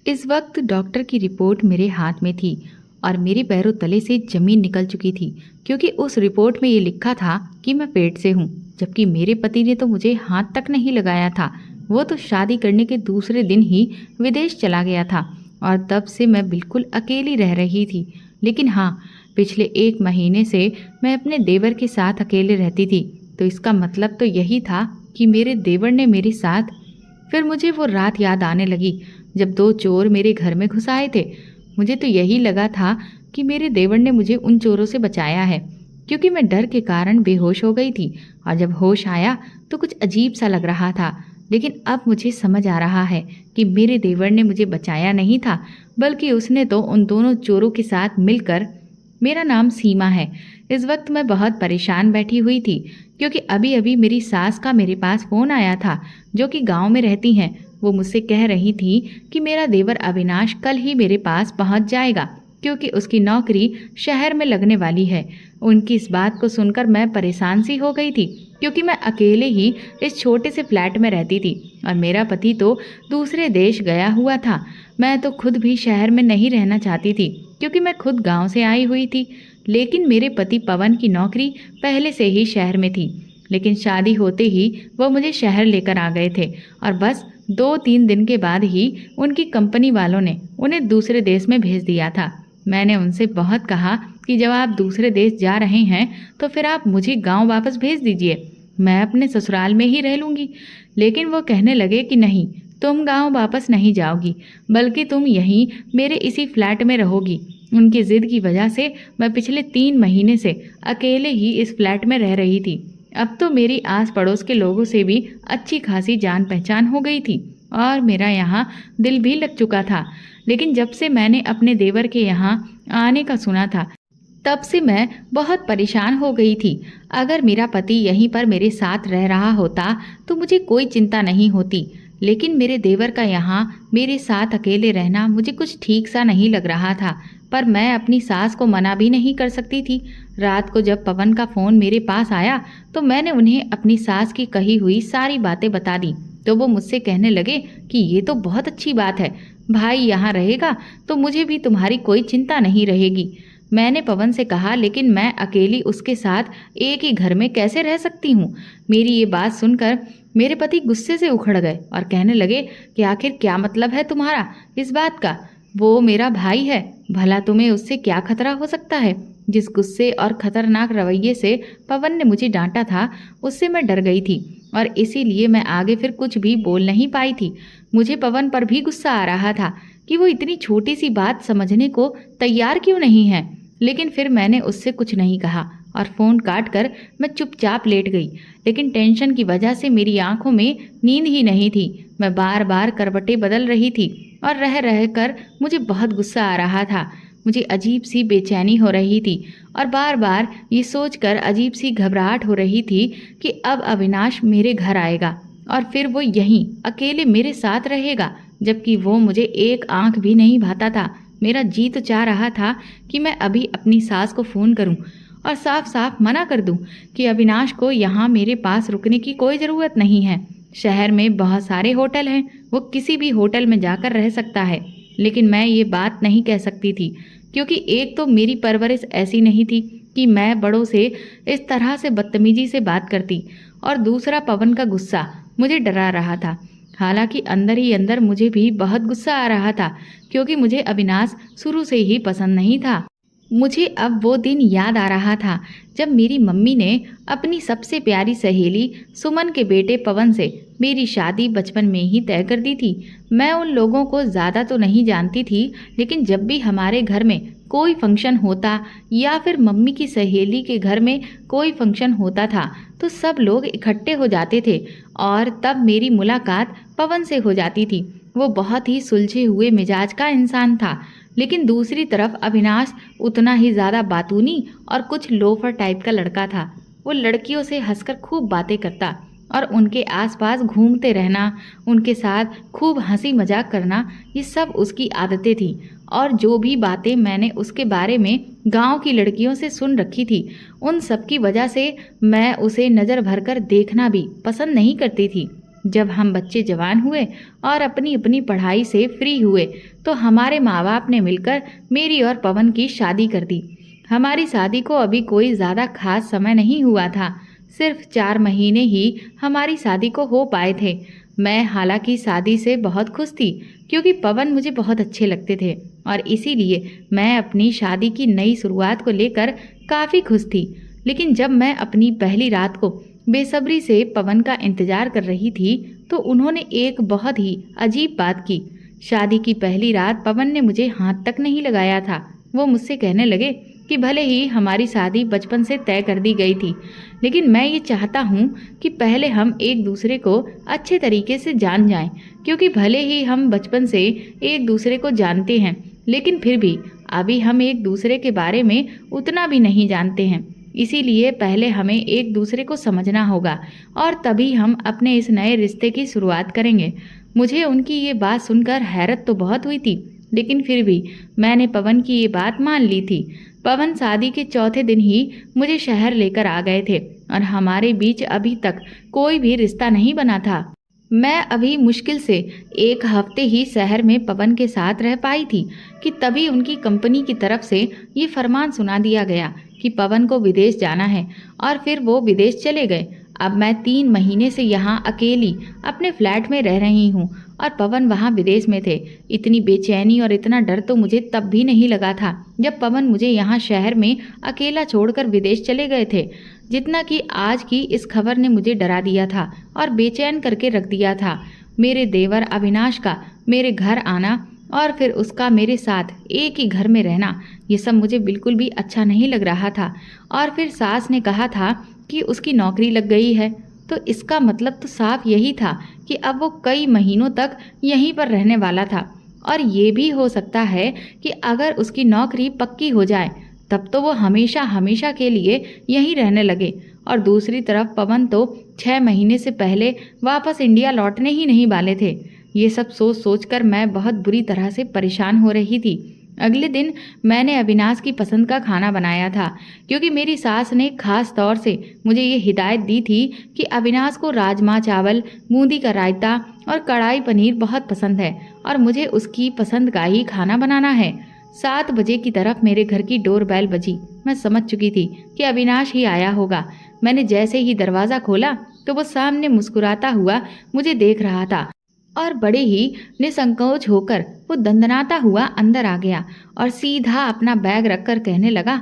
इस वक्त डॉक्टर की रिपोर्ट मेरे हाथ में थी और मेरे पैरों तले से जमीन निकल चुकी थी, क्योंकि उस रिपोर्ट में ये लिखा था कि मैं पेट से हूँ। जबकि मेरे पति ने तो मुझे हाथ तक नहीं लगाया था। वो तो शादी करने के दूसरे दिन ही विदेश चला गया था और तब से मैं बिल्कुल अकेली रह रही थी। लेकिन हाँ, पिछले 1 महीने से मैं अपने देवर के साथ अकेले रहती थी। तो इसका मतलब तो यही था कि मेरे देवर ने मेरे साथ। फिर मुझे वो रात याद आने लगी जब 2 चोर मेरे घर में घुस आए थे। मुझे तो यही लगा था कि मेरे देवर ने मुझे उन चोरों से बचाया है, क्योंकि मैं डर के कारण बेहोश हो गई थी और जब होश आया तो कुछ अजीब सा लग रहा था। लेकिन अब मुझे समझ आ रहा है कि मेरे देवर ने मुझे बचाया नहीं था, बल्कि उसने तो उन दोनों चोरों के साथ मिलकर। मेरा नाम सीमा है। इस वक्त मैं बहुत परेशान बैठी हुई थी, क्योंकि अभी अभी मेरी सास का मेरे पास फ़ोन आया था, जो कि गांव में रहती हैं। वो मुझसे कह रही थी कि मेरा देवर अविनाश कल ही मेरे पास पहुंच जाएगा, क्योंकि उसकी नौकरी शहर में लगने वाली है। उनकी इस बात को सुनकर मैं परेशान सी हो गई थी, क्योंकि मैं अकेले ही इस छोटे से फ्लैट में रहती थी और मेरा पति तो दूसरे देश गया हुआ था। मैं तो खुद भी शहर में नहीं रहना चाहती थी, क्योंकि मैं खुद गांव से आई हुई थी। लेकिन मेरे पति पवन की नौकरी पहले से ही शहर में थी। लेकिन शादी होते ही वो मुझे शहर लेकर आ गए थे और बस 2-3 दिन के बाद ही उनकी कंपनी वालों ने उन्हें दूसरे देश में भेज दिया था। मैंने उनसे बहुत कहा कि जब आप दूसरे देश जा रहे हैं तो फिर आप मुझे गांव वापस भेज दीजिए, मैं अपने ससुराल में ही रह लूँगी। लेकिन वो कहने लगे कि नहीं, तुम गांव वापस नहीं जाओगी, बल्कि तुम यहीं मेरे इसी फ्लैट में रहोगी। उनकी ज़िद की वजह से मैं पिछले 3 महीने से अकेले ही इस फ्लैट में रह रही थी। अब तो मेरी आस पड़ोस के लोगों से भी अच्छी खासी जान पहचान हो गई थी और मेरा यहाँ दिल भी लग चुका था। लेकिन जब से मैंने अपने देवर के यहाँ आने का सुना था, तब से मैं बहुत परेशान हो गई थी। अगर मेरा पति यहीं पर मेरे साथ रह रहा होता तो मुझे कोई चिंता नहीं होती, लेकिन मेरे देवर का यहाँ मेरे साथ अकेले रहना मुझे कुछ ठीक सा नहीं लग रहा था। पर मैं अपनी सास को मना भी नहीं कर सकती थी। रात को जब पवन का फ़ोन मेरे पास आया तो मैंने उन्हें अपनी सास की कही हुई सारी बातें बता दी। तो वो मुझसे कहने लगे कि ये तो बहुत अच्छी बात है, भाई यहाँ रहेगा तो मुझे भी तुम्हारी कोई चिंता नहीं रहेगी। मैंने पवन से कहा, लेकिन मैं अकेली उसके साथ एक ही घर में कैसे रह सकती हूँ। मेरी ये बात सुनकर मेरे पति गुस्से से उखड़ गए और कहने लगे कि आखिर क्या मतलब है तुम्हारा इस बात का, वो मेरा भाई है, भला तुम्हें उससे क्या खतरा हो सकता है। जिस गुस्से और खतरनाक रवैये से पवन ने मुझे डांटा था, उससे मैं डर गई थी और इसीलिए मैं आगे फिर कुछ भी बोल नहीं पाई थी। मुझे पवन पर भी गुस्सा आ रहा था कि वो इतनी छोटी सी बात समझने को तैयार क्यों नहीं है। लेकिन फिर मैंने उससे कुछ नहीं कहा और फ़ोन काट कर मैं चुपचाप लेट गई। लेकिन टेंशन की वजह से मेरी आंखों में नींद ही नहीं थी। मैं बार बार करवटें बदल रही थी और रह रह कर मुझे बहुत गुस्सा आ रहा था। मुझे अजीब सी बेचैनी हो रही थी और बार बार ये सोचकर अजीब सी घबराहट हो रही थी कि अब अविनाश मेरे घर आएगा और फिर वो यहीं अकेले मेरे साथ रहेगा, जबकि वो मुझे एक आंख भी नहीं भाता था। मेरा जी तो चाह रहा था कि मैं अभी अपनी सास को फ़ोन करूं और साफ साफ मना कर दूं कि अविनाश को यहाँ मेरे पास रुकने की कोई ज़रूरत नहीं है। शहर में बहुत सारे होटल हैं, वो किसी भी होटल में जाकर रह सकता है। लेकिन मैं ये बात नहीं कह सकती थी, क्योंकि एक तो मेरी परवरिश ऐसी नहीं थी कि मैं बड़ों से इस तरह से बदतमीजी से बात करती, और दूसरा पवन का गुस्सा मुझे डरा रहा था। हालांकि अंदर ही अंदर मुझे भी बहुत गुस्सा आ रहा था, क्योंकि मुझे अविनाश शुरू से ही पसंद नहीं था। मुझे अब वो दिन याद आ रहा था जब मेरी मम्मी ने अपनी सबसे प्यारी सहेली सुमन के बेटे पवन से मेरी शादी बचपन में ही तय कर दी थी। मैं उन लोगों को ज़्यादा तो नहीं जानती थी, लेकिन जब भी हमारे घर में कोई फंक्शन होता या फिर मम्मी की सहेली के घर में कोई फंक्शन होता था तो सब लोग इकट्ठे हो जाते थे और तब मेरी मुलाकात पवन से हो जाती थी। वो बहुत ही सुलझे हुए मिजाज का इंसान था, लेकिन दूसरी तरफ अविनाश उतना ही ज़्यादा बातूनी और कुछ लोफर टाइप का लड़का था। वो लड़कियों से हंसकर खूब बातें करता और उनके आसपास घूमते रहना, उनके साथ खूब हंसी मजाक करना, ये सब उसकी आदतें थी। और जो भी बातें मैंने उसके बारे में गांव की लड़कियों से सुन रखी थी, उन सब की वजह से मैं उसे नज़र भरकर देखना भी पसंद नहीं करती थी। जब हम बच्चे जवान हुए और अपनी अपनी पढ़ाई से फ्री हुए तो हमारे माँ बाप ने मिलकर मेरी और पवन की शादी कर दी। हमारी शादी को अभी कोई ज़्यादा खास समय नहीं हुआ था, सिर्फ 4 महीने ही हमारी शादी को हो पाए थे। मैं हालांकि शादी से बहुत खुश थी क्योंकि पवन मुझे बहुत अच्छे लगते थे और इसीलिए मैं अपनी शादी की नई शुरुआत को लेकर काफ़ी खुश थी। लेकिन जब मैं अपनी पहली रात को बेसब्री से पवन का इंतजार कर रही थी तो उन्होंने एक बहुत ही अजीब बात की। शादी की पहली रात पवन ने मुझे हाथ तक नहीं लगाया था। वो मुझसे कहने लगे कि भले ही हमारी शादी बचपन से तय कर दी गई थी, लेकिन मैं ये चाहता हूँ कि पहले हम एक दूसरे को अच्छे तरीके से जान जाएं, क्योंकि भले ही हम बचपन से एक दूसरे को जानते हैं, लेकिन फिर भी अभी हम एक दूसरे के बारे में उतना भी नहीं जानते हैं। इसीलिए पहले हमें एक दूसरे को समझना होगा और तभी हम अपने इस नए रिश्ते की शुरुआत करेंगे। मुझे उनकी ये बात सुनकर हैरत तो बहुत हुई थी, लेकिन फिर भी मैंने पवन की ये बात मान ली थी। पवन शादी के चौथे दिन ही मुझे शहर लेकर आ गए थे और हमारे बीच अभी तक कोई भी रिश्ता नहीं बना था। मैं अभी मुश्किल से 1 हफ्ते ही शहर में पवन के साथ रह पाई थी कि तभी उनकी कंपनी की तरफ से ये फरमान सुना दिया गया कि पवन को विदेश जाना है और फिर वो विदेश चले गए। अब मैं 3 महीने से यहाँ अकेली अपने फ्लैट में रह रही हूँ और पवन वहाँ विदेश में थे। इतनी बेचैनी और इतना डर तो मुझे तब भी नहीं लगा था जब पवन मुझे यहाँ शहर में अकेला छोड़कर विदेश चले गए थे, जितना कि आज की इस खबर ने मुझे डरा दिया था और बेचैन करके रख दिया था। मेरे देवर अविनाश का मेरे घर आना और फिर उसका मेरे साथ एक ही घर में रहना, ये सब मुझे बिल्कुल भी अच्छा नहीं लग रहा था। और फिर सास ने कहा था कि उसकी नौकरी लग गई है, तो इसका मतलब तो साफ यही था कि अब वो कई महीनों तक यहीं पर रहने वाला था। और ये भी हो सकता है कि अगर उसकी नौकरी पक्की हो जाए तब तो वो हमेशा हमेशा के लिए यहीं रहने लगे। और दूसरी तरफ पवन तो 6 महीने से पहले वापस इंडिया लौटने ही नहीं वाले थे। ये सब सोच सोचकर मैं बहुत बुरी तरह से परेशान हो रही थी। अगले दिन मैंने अविनाश की पसंद का खाना बनाया था, क्योंकि मेरी सास ने खास तौर से मुझे ये हिदायत दी थी कि अविनाश को राजमा चावल, बूंदी का रायता और कढ़ाई पनीर बहुत पसंद है और मुझे उसकी पसंद का ही खाना बनाना है। 7 बजे की तरफ मेरे घर की डोरबेल बजी। मैं समझ चुकी थी कि अविनाश ही आया होगा। मैंने जैसे ही दरवाज़ा खोला तो वो सामने मुस्कुराता हुआ मुझे देख रहा था और बड़े ही निसंकोच होकर वो दंदनाता हुआ अंदर आ गया और सीधा अपना बैग रखकर कहने लगा,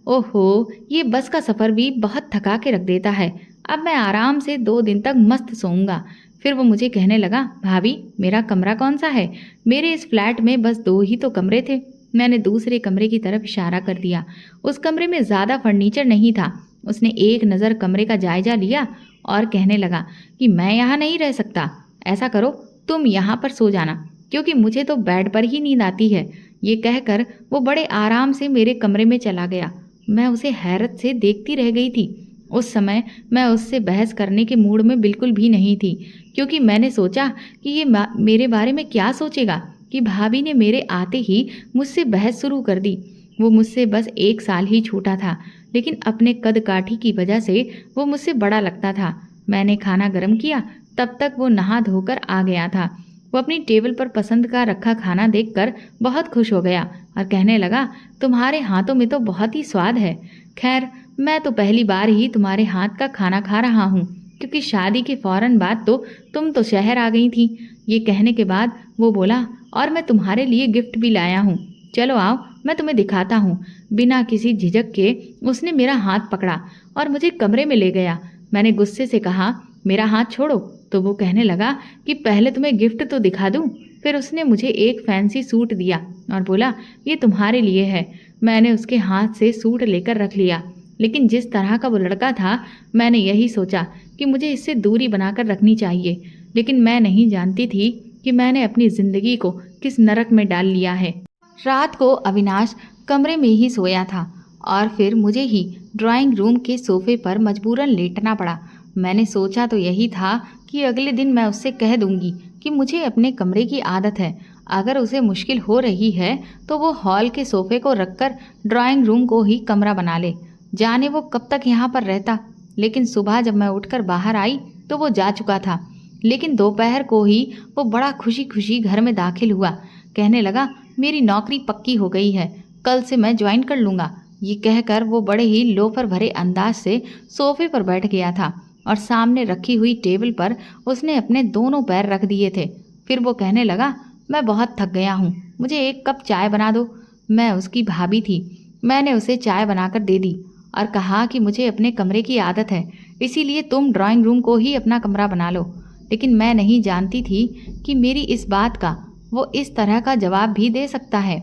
ओहो, ये बस का सफ़र भी बहुत थका के रख देता है। अब मैं आराम से 2 दिन तक मस्त सोऊंगा। फिर वो मुझे कहने लगा, भाभी, मेरा कमरा कौन सा है? मेरे इस फ्लैट में बस 2 ही तो कमरे थे। मैंने दूसरे कमरे की तरफ इशारा कर दिया। उस कमरे में ज़्यादा फर्नीचर नहीं था। उसने एक नज़र कमरे का जायजा लिया और कहने लगा कि मैं यहाँ नहीं रह सकता। ऐसा करो, तुम यहाँ पर सो जाना, क्योंकि मुझे तो बेड पर ही नींद आती है। ये कहकर वो बड़े आराम से मेरे कमरे में चला गया। मैं उसे हैरत से देखती रह गई थी। उस समय मैं उससे बहस करने के मूड में बिल्कुल भी नहीं थी, क्योंकि मैंने सोचा कि ये मेरे बारे में क्या सोचेगा कि भाभी ने मेरे आते ही मुझसे बहस शुरू कर दी। वो मुझसे बस 1 साल ही छोटा था, लेकिन अपने कद काठी की वजह से वो मुझसे बड़ा लगता था। मैंने खाना गर्म किया, तब तक वो नहा धोकर आ गया था। वो अपनी टेबल पर पसंद का रखा खाना देखकर बहुत खुश हो गया और कहने लगा, तुम्हारे हाथों में तो बहुत ही स्वाद है। खैर, मैं तो पहली बार ही तुम्हारे हाथ का खाना खा रहा हूँ, क्योंकि शादी के फ़ौरन बाद तो तुम तो शहर आ गई थी। ये कहने के बाद वो बोला, और मैं तुम्हारे लिए गिफ्ट भी लाया हूँ। चलो आओ, मैं तुम्हें दिखाता हूँ। बिना किसी झिझक के उसने मेरा हाथ पकड़ा और मुझे कमरे में ले गया। मैंने गुस्से से कहा, मेरा हाथ छोड़ो। तो वो कहने लगा कि पहले तुम्हें गिफ्ट तो दिखा दूँ। फिर उसने मुझे एक फैंसी सूट दिया और बोला, ये तुम्हारे लिए है। मैंने उसके हाथ से सूट लेकर रख लिया, लेकिन जिस तरह का वो लड़का था, मैंने यही सोचा कि मुझे इससे दूरी बनाकर रखनी चाहिए। लेकिन मैं नहीं जानती थी कि मैंने अपनी ज़िंदगी को किस नरक में डाल लिया है। रात को अविनाश कमरे में ही सोया था और फिर मुझे ही ड्राइंग रूम के सोफे पर मजबूरन लेटना पड़ा। मैंने सोचा तो यही था कि अगले दिन मैं उससे कह दूंगी कि मुझे अपने कमरे की आदत है। अगर उसे मुश्किल हो रही है तो वो हॉल के सोफे को रखकर ड्राइंग रूम को ही कमरा बना ले। जाने वो कब तक यहाँ पर रहता। लेकिन सुबह जब मैं उठकर बाहर आई तो वो जा चुका था। लेकिन दोपहर को ही वो बड़ा खुशी खुशी घर में दाखिल हुआ। कहने लगा, मेरी नौकरी पक्की हो गई है, कल से मैं ज्वाइन कर लूँगा। ये कहकर वो बड़े ही लोफर भरे अंदाज से सोफे पर बैठ गया था और सामने रखी हुई टेबल पर उसने अपने दोनों पैर रख दिए थे। फिर वो कहने लगा, मैं बहुत थक गया हूँ, मुझे एक कप चाय बना दो। मैं उसकी भाभी थी। मैंने उसे चाय बनाकर दे दी और कहा कि मुझे अपने कमरे की आदत है, इसीलिए तुम ड्राइंग रूम को ही अपना कमरा बना लो। लेकिन मैं नहीं जानती थी कि मेरी इस बात का वो इस तरह का जवाब भी दे सकता है।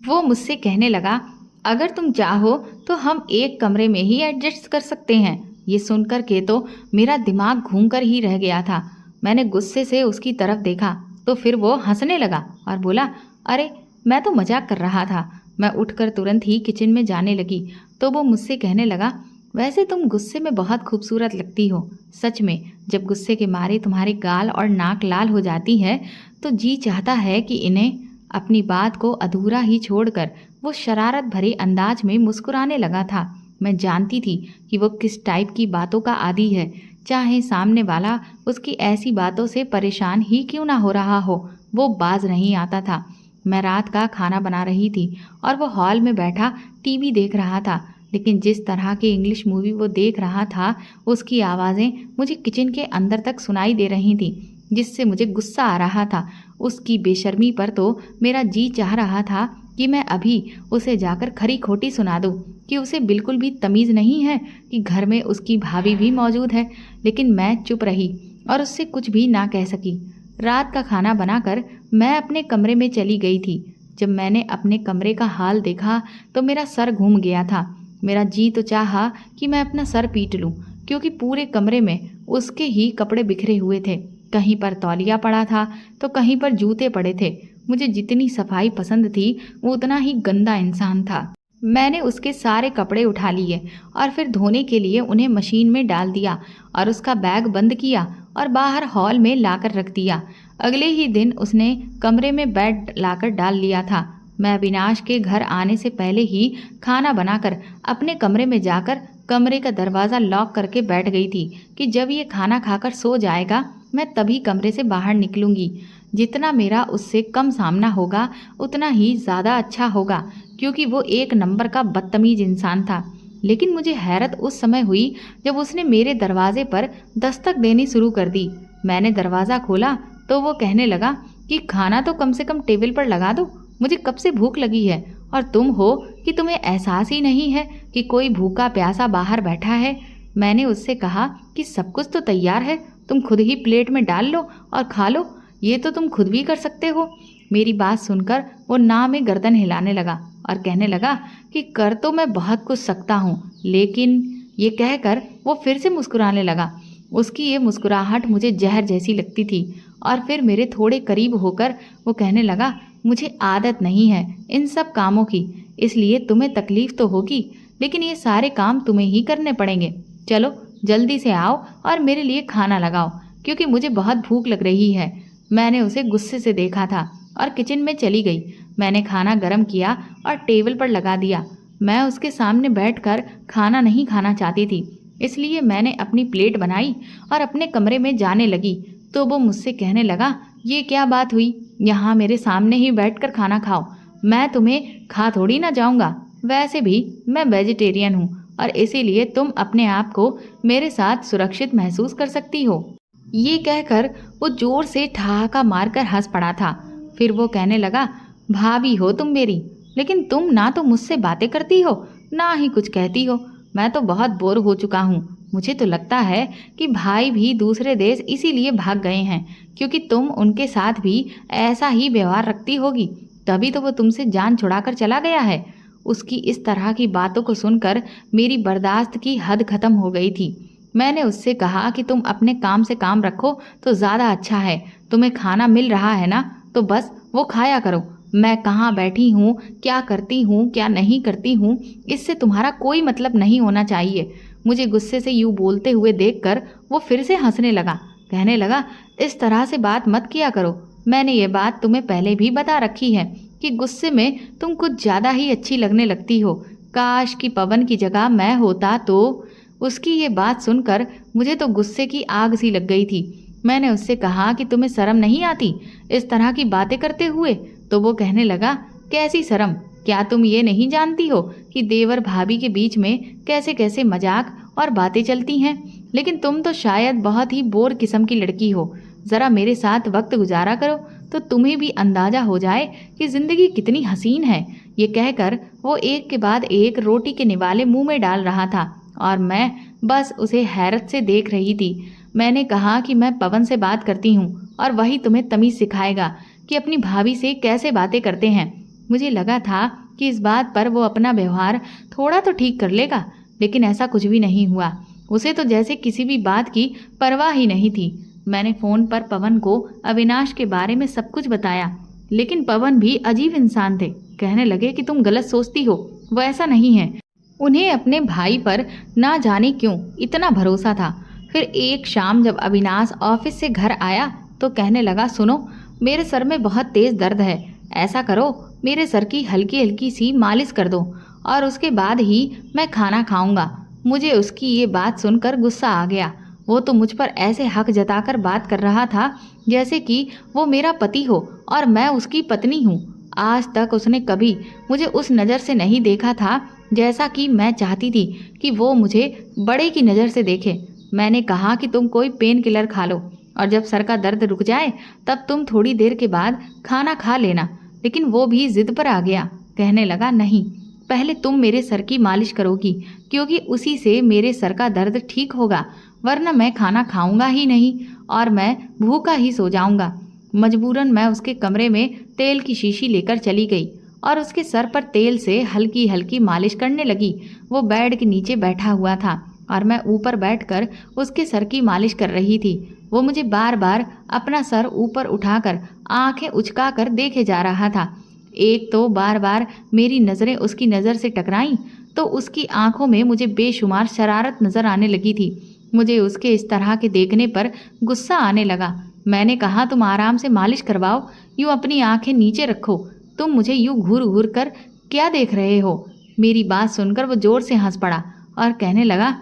वो मुझसे कहने लगा, अगर तुम चाहो तो हम एक कमरे में ही एडजस्ट कर सकते हैं। ये सुनकर के तो मेरा दिमाग घूमकर ही रह गया था। मैंने गुस्से से उसकी तरफ देखा तो फिर वो हंसने लगा और बोला, अरे मैं तो मजाक कर रहा था। मैं उठकर तुरंत ही किचन में जाने लगी तो वो मुझसे कहने लगा, वैसे तुम गुस्से में बहुत खूबसूरत लगती हो। सच में जब गुस्से के मारे तुम्हारे गाल और नाक लाल हो जाती है तो जी चाहता है कि इन्हें। अपनी बात को अधूरा ही छोड़कर वो शरारत भरे अंदाज में मुस्कुराने लगा था। मैं जानती थी कि वो किस टाइप की बातों का आदी है, चाहे सामने वाला उसकी ऐसी बातों से परेशान ही क्यों ना हो रहा हो, वो बाज नहीं आता था। मैं रात का खाना बना रही थी और वो हॉल में बैठा टीवी देख रहा था, लेकिन जिस तरह की इंग्लिश मूवी वो देख रहा था उसकी आवाज़ें मुझे किचन के अंदर तक सुनाई दे रही थी, जिससे मुझे गुस्सा आ रहा था। उसकी बेशर्मी पर तो मेरा जी चाह रहा था कि मैं अभी उसे जाकर खरी खोटी सुना दूं कि उसे बिल्कुल भी तमीज़ नहीं है कि घर में उसकी भाभी भी मौजूद है। लेकिन मैं चुप रही और उससे कुछ भी ना कह सकी। रात का खाना बनाकर मैं अपने कमरे में चली गई थी। जब मैंने अपने कमरे का हाल देखा तो मेरा सर घूम गया था। मेरा जी तो चाहा कि मैं अपना सर पीट लूं, क्योंकि पूरे कमरे में उसके ही कपड़े बिखरे हुए थे। कहीं पर तौलिया पड़ा था तो कहीं पर जूते पड़े थे। मुझे जितनी सफाई पसंद थी वो उतना ही गंदा इंसान था। मैंने उसके सारे कपड़े उठा लिए और फिर धोने के लिए उन्हें मशीन में डाल दिया और उसका बैग बंद किया और बाहर हॉल में लाकर रख दिया। अगले ही दिन उसने कमरे में बेड लाकर डाल लिया था। मैं अविनाश के घर आने से पहले ही खाना बनाकर अपने कमरे में जाकर कमरे का दरवाज़ा लॉक करके बैठ गई थी कि जब ये खाना खाकर सो जाएगा मैं तभी कमरे से बाहर निकलूंगी। जितना मेरा उससे कम सामना होगा उतना ही ज़्यादा अच्छा होगा, क्योंकि वो एक नंबर का बदतमीज इंसान था। लेकिन मुझे हैरत उस समय हुई जब उसने मेरे दरवाजे पर दस्तक देनी शुरू कर दी। मैंने दरवाज़ा खोला तो वो कहने लगा कि खाना तो कम से कम टेबल पर लगा दो, मुझे कब से भूख लगी है और तुम हो कि तुम्हें एहसास ही नहीं है कि कोई भूखा प्यासा बाहर बैठा है। मैंने उससे कहा कि सब कुछ तो तैयार है, तुम खुद ही प्लेट में डाल लो और खा लो, ये तो तुम खुद भी कर सकते हो। मेरी बात सुनकर वो ना में गर्दन हिलाने लगा और कहने लगा कि कर तो मैं बहुत कुछ सकता हूँ, लेकिन ये कहकर वो फिर से मुस्कुराने लगा। उसकी ये मुस्कुराहट मुझे जहर जैसी लगती थी और फिर मेरे थोड़े करीब होकर वो कहने लगा, मुझे आदत नहीं है इन सब कामों की, इसलिए तुम्हें तकलीफ तो होगी, लेकिन ये सारे काम तुम्हें ही करने पड़ेंगे। चलो जल्दी से आओ और मेरे लिए खाना लगाओ, क्योंकि मुझे बहुत भूख लग रही है। मैंने उसे गुस्से से देखा था और किचन में चली गई। मैंने खाना गर्म किया और टेबल पर लगा दिया। मैं उसके सामने बैठकर खाना नहीं खाना चाहती थी, इसलिए मैंने अपनी प्लेट बनाई और अपने कमरे में जाने लगी तो वो मुझसे कहने लगा, ये क्या बात हुई, यहाँ मेरे सामने ही बैठकर खाना खाओ, मैं तुम्हें खा थोड़ी ना जाऊँगा। वैसे भी मैं वेजिटेरियन हूँ और इसीलिए तुम अपने आप को मेरे साथ सुरक्षित महसूस कर सकती हो। ये कहकर वो जोर से ठहाका मारकर हंस पड़ा था। फिर वो कहने लगा, भाभी हो तुम मेरी, लेकिन तुम ना तो मुझसे बातें करती हो ना ही कुछ कहती हो। मैं तो बहुत बोर हो चुका हूँ। मुझे तो लगता है कि भाई भी दूसरे देश इसीलिए भाग गए हैं क्योंकि तुम उनके साथ भी ऐसा ही व्यवहार रखती होगी, तभी तो वो तुमसे जान छुड़ाकर चला गया है। उसकी इस तरह की बातों को सुनकर मेरी बर्दाश्त की हद खत्म हो गई थी। मैंने उससे कहा कि तुम अपने काम से काम रखो तो ज़्यादा अच्छा है। तुम्हें खाना मिल रहा है ना, तो बस वो खाया करो। मैं कहाँ बैठी हूँ, क्या करती हूँ, क्या नहीं करती हूँ, इससे तुम्हारा कोई मतलब नहीं होना चाहिए। मुझे गुस्से से यूँ बोलते हुए देखकर वो फिर से हंसने लगा। कहने लगा, इस तरह से बात मत किया करो। मैंने ये बात तुम्हें पहले भी बता रखी है कि गुस्से में तुम कुछ ज़्यादा ही अच्छी लगने लगती हो। काश कि पवन की जगह मैं होता तो। उसकी ये बात सुनकर मुझे तो गुस्से की आग सी लग गई थी। मैंने उससे कहा कि तुम्हें शर्म नहीं आती इस तरह की बातें करते हुए? तो वो कहने लगा, कैसी शर्म? क्या तुम ये नहीं जानती हो कि देवर भाभी के बीच में कैसे कैसे मजाक और बातें चलती हैं? लेकिन तुम तो शायद बहुत ही बोर किस्म की लड़की हो। ज़रा मेरे साथ वक्त गुजारा करो तो तुम्हें भी अंदाज़ा हो जाए कि ज़िंदगी कितनी हसीन है। ये कहकर वो एक के बाद एक रोटी के निवाले मुंह में डाल रहा था और मैं बस उसे हैरत से देख रही थी। मैंने कहा कि मैं पवन से बात करती हूँ और वही तुम्हें तमीज़ सिखाएगा कि अपनी भाभी से कैसे बातें करते हैं। मुझे लगा था कि इस बात पर वो अपना व्यवहार थोड़ा तो ठीक कर लेगा, लेकिन ऐसा कुछ भी नहीं हुआ। उसे तो जैसे किसी भी बात की परवाह ही नहीं थी। मैंने फ़ोन पर पवन को अविनाश के बारे में सब कुछ बताया, लेकिन पवन भी अजीब इंसान थे। कहने लगे कि तुम गलत सोचती हो, वो ऐसा नहीं है। उन्हें अपने भाई पर ना जाने क्यों इतना भरोसा था। फिर एक शाम जब अविनाश ऑफिस से घर आया तो कहने लगा, सुनो, मेरे सर में बहुत तेज़ दर्द है, ऐसा करो मेरे सर की हल्की हल्की सी मालिश कर दो और उसके बाद ही मैं खाना खाऊंगा। मुझे उसकी ये बात सुनकर गुस्सा आ गया। वो तो मुझ पर ऐसे हक जताकर बात कर रहा था जैसे कि वो मेरा पति हो और मैं उसकी पत्नी हूँ। आज तक उसने कभी मुझे उस नज़र से नहीं देखा था जैसा कि मैं चाहती थी कि वो मुझे बड़े की नज़र से देखे। मैंने कहा कि तुम कोई पेन किलर खा लो और जब सर का दर्द रुक जाए तब तुम थोड़ी देर के बाद खाना खा लेना। लेकिन वो भी जिद पर आ गया। कहने लगा, नहीं, पहले तुम मेरे सर की मालिश करोगी क्योंकि उसी से मेरे सर का दर्द ठीक होगा, वरना मैं खाना खाऊंगा ही नहीं और मैं भूखा ही सो जाऊंगा। मजबूरन मैं उसके कमरे में तेल की शीशी लेकर चली गई और उसके सर पर तेल से हल्की हल्की मालिश करने लगी। वो बेड के नीचे बैठा हुआ था और मैं ऊपर बैठकर उसके सर की मालिश कर रही थी। वो मुझे बार बार अपना सर ऊपर उठाकर आंखें उचकाकर देखे जा रहा था। एक तो बार बार मेरी नज़रें उसकी नज़र से टकराईं तो उसकी आंखों में मुझे बेशुमार शरारत नज़र आने लगी थी। मुझे उसके इस तरह के देखने पर गुस्सा आने लगा। मैंने कहा, तुम आराम से मालिश करवाओ, यूँ अपनी आंखें नीचे रखो, तुम मुझे यूँ घूर घूर कर क्या देख रहे हो? मेरी बात सुनकर वो ज़ोर से हंस पड़ा और कहने लगा,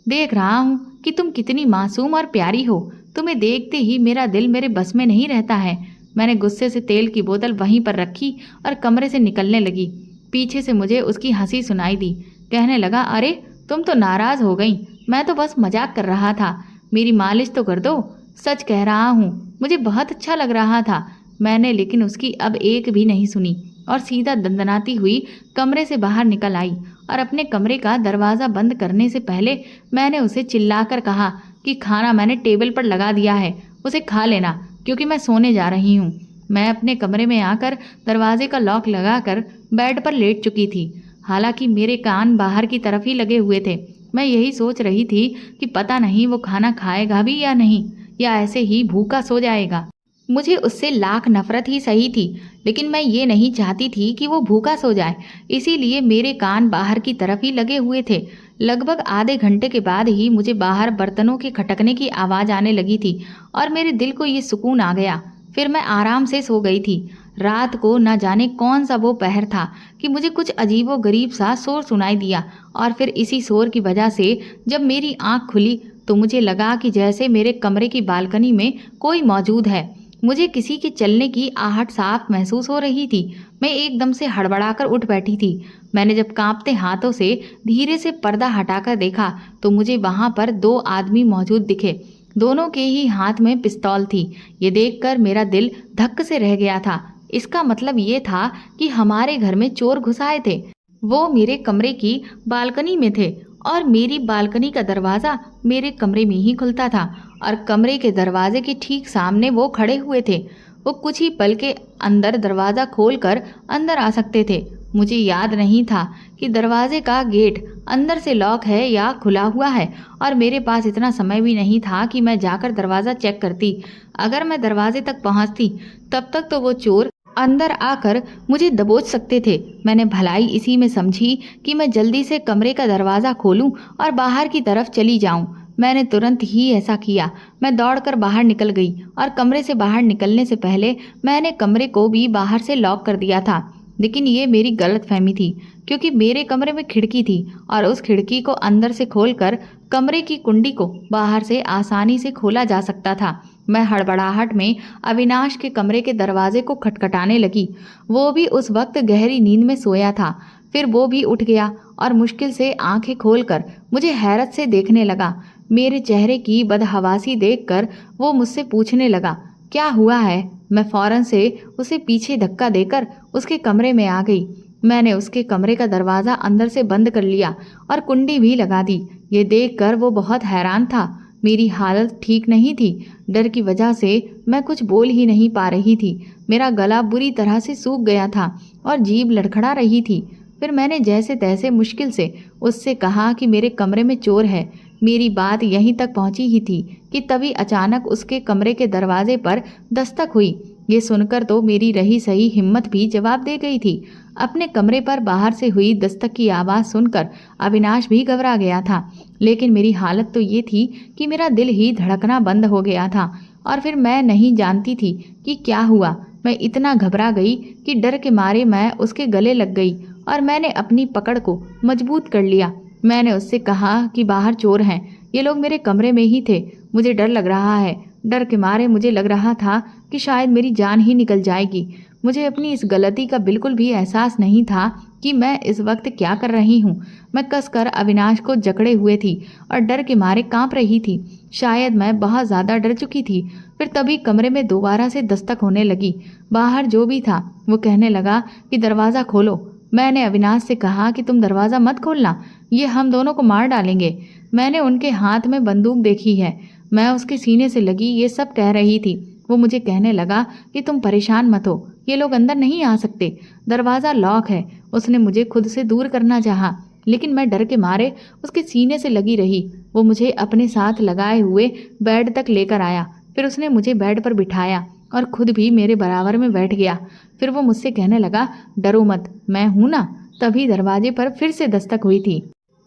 देख रहा हूँ कि तुम कितनी मासूम और प्यारी हो, तुम्हें देखते ही मेरा दिल मेरे बस में नहीं रहता है। मैंने गुस्से से तेल की बोतल वहीं पर रखी और कमरे से निकलने लगी। पीछे से मुझे उसकी हंसी सुनाई दी। कहने लगा, अरे तुम तो नाराज़ हो गई, मैं तो बस मजाक कर रहा था, मेरी मालिश तो कर दो। सच कह रहा हूँ, मुझे बहुत अच्छा लग रहा था। मैंने लेकिन उसकी अब एक भी नहीं सुनी और सीधा दंदनाती हुई कमरे से बाहर निकल आई और अपने कमरे का दरवाज़ा बंद करने से पहले मैंने उसे चिल्लाकर कहा कि खाना मैंने टेबल पर लगा दिया है, उसे खा लेना क्योंकि मैं सोने जा रही हूँ। मैं अपने कमरे में आकर दरवाजे का लॉक लगाकर बेड पर लेट चुकी थी। हालांकि मेरे कान बाहर की तरफ ही लगे हुए थे। मैं यही सोच रही थी कि पता नहीं वो खाना खाएगा भी या नहीं, या ऐसे ही भूखा सो जाएगा। मुझे उससे लाख नफरत ही सही थी, लेकिन मैं ये नहीं चाहती थी कि वो भूखा सो जाए, इसीलिए मेरे कान बाहर की तरफ ही लगे हुए थे। लगभग आधे घंटे के बाद ही मुझे बाहर बर्तनों के खटकने की आवाज़ आने लगी थी और मेरे दिल को ये सुकून आ गया। फिर मैं आराम से सो गई थी। रात को न जाने कौन सा वो पहर था कि मुझे कुछ अजीबो गरीब सा शोर सुनाई दिया और फिर इसी शोर की वजह से जब मेरी आँख खुली तो मुझे लगा कि जैसे मेरे कमरे की बालकनी में कोई मौजूद है। मुझे किसी के चलने की आहट साफ महसूस हो रही थी। मैं एकदम से हड़बड़ाकर उठ बैठी थी। मैंने जब कांपते हाथों से धीरे से पर्दा हटाकर देखा तो मुझे वहां पर 2 आदमी मौजूद दिखे। दोनों के ही हाथ में पिस्तौल थी। ये देखकर मेरा दिल धक्क से रह गया था। इसका मतलब ये था कि हमारे घर में चोर घुस आए थे। वो मेरे कमरे की बालकनी में थे और मेरी बालकनी का दरवाज़ा मेरे कमरे में ही खुलता था और कमरे के दरवाजे के ठीक सामने वो खड़े हुए थे। वो कुछ ही पल के अंदर दरवाज़ा खोलकर अंदर आ सकते थे। मुझे याद नहीं था कि दरवाजे का गेट अंदर से लॉक है या खुला हुआ है और मेरे पास इतना समय भी नहीं था कि मैं जाकर दरवाज़ा चेक करती। अगर मैं दरवाजे तक पहुंचती तब तक तो वो चोर अंदर आकर मुझे दबोच सकते थे। मैंने भलाई इसी में समझी कि मैं जल्दी से कमरे का दरवाज़ा खोलूं और बाहर की तरफ चली जाऊं। मैंने तुरंत ही ऐसा किया। मैं दौड़कर बाहर निकल गई और कमरे से बाहर निकलने से पहले मैंने कमरे को भी बाहर से लॉक कर दिया था। लेकिन ये मेरी गलतफहमी थी क्योंकि मेरे कमरे में खिड़की थी और उस खिड़की को अंदर से खोलकर कमरे की कुंडी को बाहर से आसानी से खोला जा सकता था। मैं हड़बड़ाहट में अविनाश के कमरे के दरवाजे को खटखटाने लगी। वो भी उस वक्त गहरी नींद में सोया था। फिर वो भी उठ गया और मुश्किल से आंखें खोलकर मुझे हैरत से देखने लगा। मेरे चेहरे की बदहवासी देखकर वो मुझसे पूछने लगा, क्या हुआ है? मैं फौरन से उसे पीछे धक्का देकर उसके कमरे में आ गई। मैंने उसके कमरे का दरवाज़ा अंदर से बंद कर लिया और कुंडी भी लगा दी। ये देखकर वो बहुत हैरान था। मेरी हालत ठीक नहीं थी। डर की वजह से मैं कुछ बोल ही नहीं पा रही थी। मेरा गला बुरी तरह से सूख गया था और जीभ लड़खड़ा रही थी। फिर मैंने जैसे तैसे मुश्किल से उससे कहा कि मेरे कमरे में चोर है। मेरी बात यहीं तक पहुंची ही थी कि तभी अचानक उसके कमरे के दरवाजे पर दस्तक हुई। ये सुनकर तो मेरी रही सही हिम्मत भी जवाब दे गई थी। अपने कमरे पर बाहर से हुई दस्तक की आवाज़ सुनकर अविनाश भी घबरा गया था। लेकिन मेरी हालत तो ये थी कि मेरा दिल ही धड़कना बंद हो गया था और फिर मैं नहीं जानती थी कि क्या हुआ। मैं इतना घबरा गई कि डर के मारे मैं उसके गले लग गई और मैंने अपनी पकड़ को मजबूत कर लिया। मैंने उससे कहा कि बाहर चोर हैं, ये लोग मेरे कमरे में ही थे, मुझे डर लग रहा है। डर के मारे मुझे लग रहा था कि शायद मेरी जान ही निकल जाएगी। मुझे अपनी इस गलती का बिल्कुल भी एहसास नहीं था कि मैं इस वक्त क्या कर रही हूँ। मैं कसकर अविनाश को जकड़े हुए थी और डर के मारे कांप रही थी। शायद मैं बहुत ज़्यादा डर चुकी थी। फिर तभी कमरे में दोबारा से दस्तक होने लगी। बाहर जो भी था वो कहने लगा कि दरवाज़ा खोलो। मैंने अविनाश से कहा कि तुम दरवाज़ा मत खोलना, ये हम दोनों को मार डालेंगे। मैंने उनके हाथ में बंदूक देखी है। मैं उसके सीने से लगी ये सब कह रही थी। वो मुझे कहने लगा कि तुम परेशान मत हो, ये लोग अंदर नहीं आ सकते, दरवाज़ा लॉक है। उसने मुझे खुद से दूर करना चाहा, लेकिन मैं डर के मारे उसके सीने से लगी रही। वो मुझे अपने साथ लगाए हुए बेड तक लेकर आया। फिर उसने मुझे बेड पर बिठाया और खुद भी मेरे बराबर में बैठ गया। फिर वो मुझसे कहने लगा, डरो मत, मैं हूं ना। तभी दरवाजे पर फिर से दस्तक हुई थी।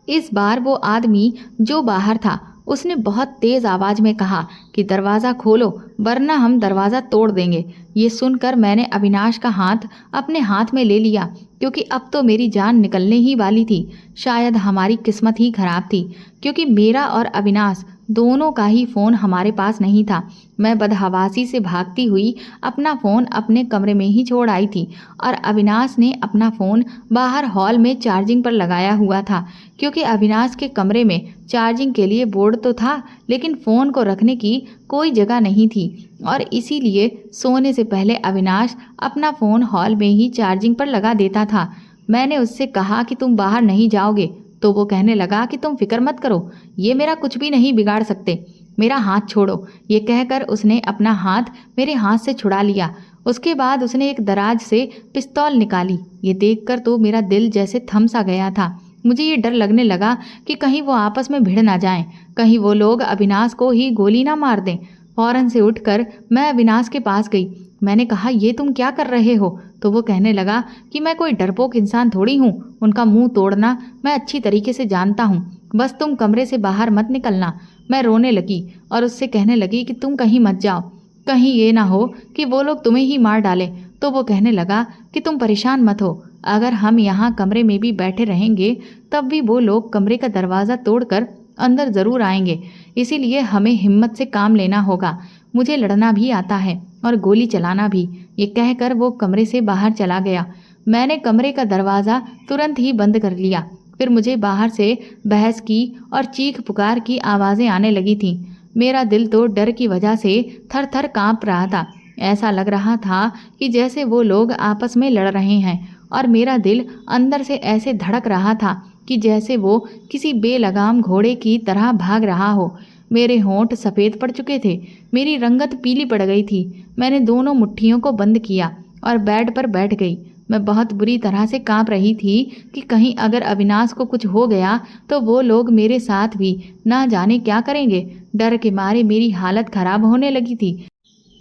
इस बार वो आदमी जो बाहर था उसने बहुत तेज आवाज में कहा कि दरवाज़ा खोलो वरना हम दरवाज़ा तोड़ देंगे। ये सुनकर मैंने अविनाश का हाथ अपने हाथ में ले लिया, क्योंकि अब तो मेरी जान निकलने ही वाली थी। शायद हमारी किस्मत ही खराब थी, क्योंकि मेरा और अविनाश दोनों का ही फ़ोन हमारे पास नहीं था। मैं बदहवासी से भागती हुई अपना फ़ोन अपने कमरे में ही छोड़ आई थी और अविनाश ने अपना फ़ोन बाहर हॉल में चार्जिंग पर लगाया हुआ था, क्योंकि अविनाश के कमरे में चार्जिंग के लिए बोर्ड तो था लेकिन फ़ोन को रखने की कोई जगह नहीं थी और इसीलिए सोने से पहले अविनाश अपना फ़ोन हॉल में ही चार्जिंग पर लगा देता था। मैंने उससे कहा कि तुम बाहर नहीं जाओगे, तो वो कहने लगा कि तुम फिक्र मत करो, ये मेरा कुछ भी नहीं बिगाड़ सकते, मेरा हाथ छोड़ो। ये कहकर उसने अपना हाथ मेरे हाथ से छुड़ा लिया। उसके बाद उसने एक दराज से पिस्तौल निकाली। ये देखकर तो मेरा दिल जैसे थम सा गया था। मुझे ये डर लगने लगा कि कहीं वो आपस में भिड़ ना जाएं, कहीं वो लोग अविनाश को ही गोली ना मार दें। फौरन से उठकर मैं अविनाश के पास गई। मैंने कहा, ये तुम क्या कर रहे हो? तो वो कहने लगा कि मैं कोई डरपोक इंसान थोड़ी हूँ, उनका मुंह तोड़ना मैं अच्छी तरीके से जानता हूँ, बस तुम कमरे से बाहर मत निकलना। मैं रोने लगी और उससे कहने लगी कि तुम कहीं मत जाओ, कहीं ये ना हो कि वो लोग तुम्हें ही मार डालें। तो वो कहने लगा कि तुम परेशान मत हो, अगर हम यहाँ कमरे में भी बैठे रहेंगे तब भी वो लोग कमरे का दरवाज़ा तोड़कर अंदर ज़रूर आएंगे, इसीलिए हमें हिम्मत से काम लेना होगा। मुझे लड़ना भी आता है और गोली चलाना भी। ये कहकर वो कमरे से बाहर चला गया। मैंने कमरे का दरवाज़ा तुरंत ही बंद कर लिया। फिर मुझे बाहर से बहस की और चीख पुकार की आवाज़ें आने लगी थीं। मेरा दिल तो डर की वजह से थर थर काँप रहा था। ऐसा लग रहा था कि जैसे वो लोग आपस में लड़ रहे हैं और मेरा दिल अंदर से ऐसे धड़क रहा था कि जैसे वो किसी बेलगाम घोड़े की तरह भाग रहा हो। मेरे होंठ सफ़ेद पड़ चुके थे, मेरी रंगत पीली पड़ गई थी। मैंने दोनों मुट्ठियों को बंद किया और बेड पर बैठ गई। मैं बहुत बुरी तरह से कांप रही थी कि कहीं अगर अविनाश को कुछ हो गया तो वो लोग मेरे साथ भी ना जाने क्या करेंगे। डर के मारे मेरी हालत खराब होने लगी थी।